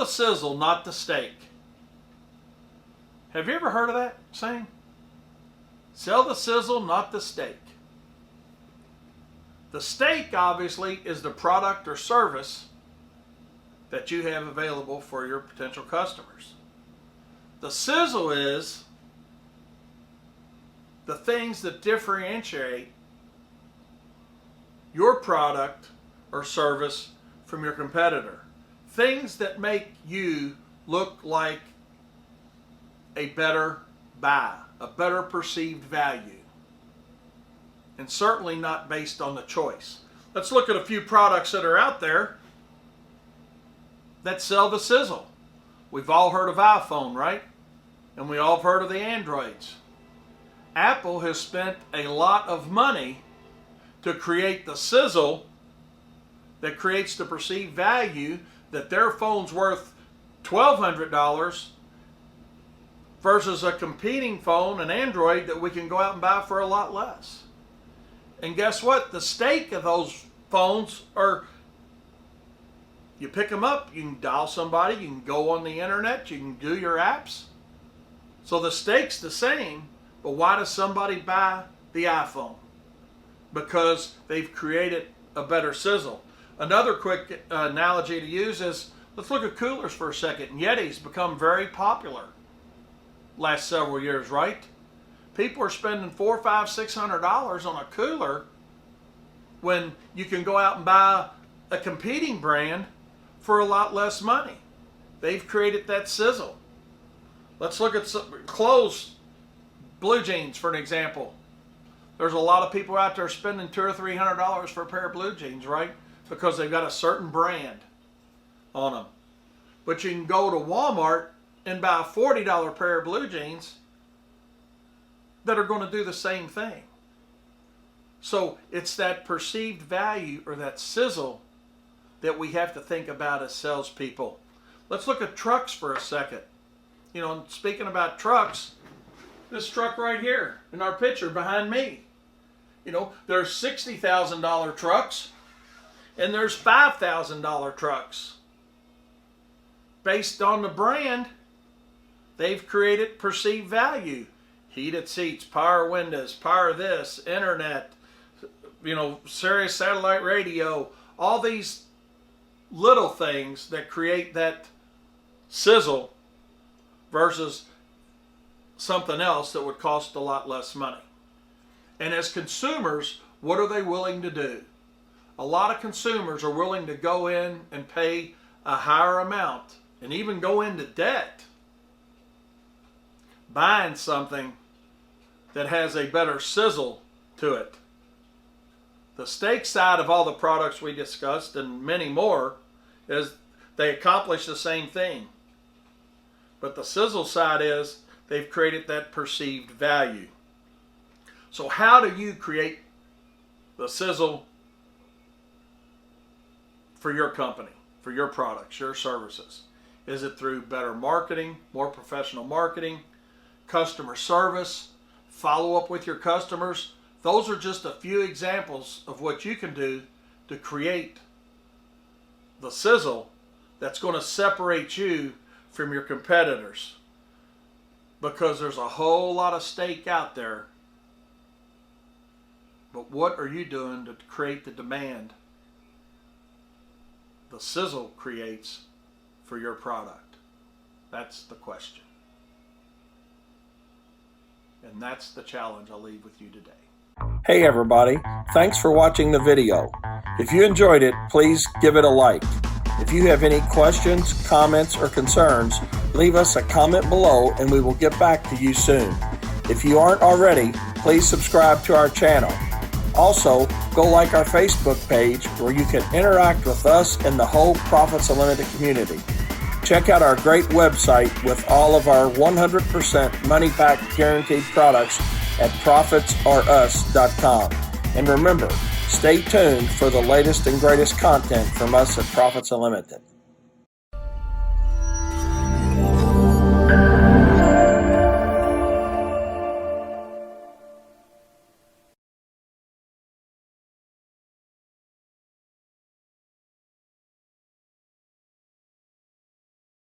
the sizzle, not the steak. Have you ever heard of that saying? Sell the sizzle, not the steak. The steak, obviously, is the product or service that you have available for your potential customers. The sizzle is the things that differentiate your product or service from your competitor. Things that make you look like a better buy, a better perceived value, and certainly not based on the choice. Let's look at a few products that are out there that sell the sizzle. We've all heard of iPhone, right? And we all have heard of the Androids. Apple has spent a lot of money to create the sizzle that creates the perceived value that their phone's worth $1,200 versus a competing phone, an Android, that we can go out and buy for a lot less. And guess what? The stake of those phones are, you pick them up, you can dial somebody, you can go on the internet, you can do your apps. So the stake's the same, but why does somebody buy the iPhone? Because they've created a better sizzle. Another quick analogy to use is, let's look at coolers for a second. Yeti's become very popular last several years, right? People are spending $400, $500, $600 on a cooler when you can go out and buy a competing brand for a lot less money. They've created that sizzle. Let's look at some clothes, blue jeans for an example. There's a lot of people out there spending $200 or $300 for a pair of blue jeans, right? Because they've got a certain brand on them. But you can go to Walmart and buy a $40 pair of blue jeans that are going to do the same thing. So it's that perceived value or that sizzle that we have to think about as salespeople. Let's look at trucks for a second. You know, speaking about trucks, this truck right here in our picture behind me. You know, there's $60,000 trucks and there's $5,000 trucks. Based on the brand, they've created perceived value. Heated seats, power windows, power this, internet, you know, Sirius satellite radio, all these little things that create that sizzle versus something else that would cost a lot less money. And as consumers, what are they willing to do? A lot of consumers are willing to go in and pay a higher amount and even go into debt buying something that has a better sizzle to it. The steak side of all the products we discussed and many more is they accomplish the same thing. But the sizzle side is they've created that perceived value. So how do you create the sizzle for your company, for your products, your services? Is it through better marketing, more professional marketing, customer service, follow up with your customers? Those are just a few examples of what you can do to create the sizzle that's going to separate you from your competitors, because there's a whole lot of steak out there. But what are you doing to create the demand the sizzle creates for your product? That's the question. And that's the challenge I'll leave with you today. Hey everybody, thanks for watching the video. If you enjoyed it, please give it a like. If you have any questions, comments, or concerns, leave us a comment below and we will get back to you soon. If you aren't already, please subscribe to our channel. Also, go like our Facebook page where you can interact with us and the whole Profits Unlimited community. Check out our great website with all of our 100% money-back guaranteed products at profitsorus.com. And remember, stay tuned for the latest and greatest content from us at Profits Unlimited.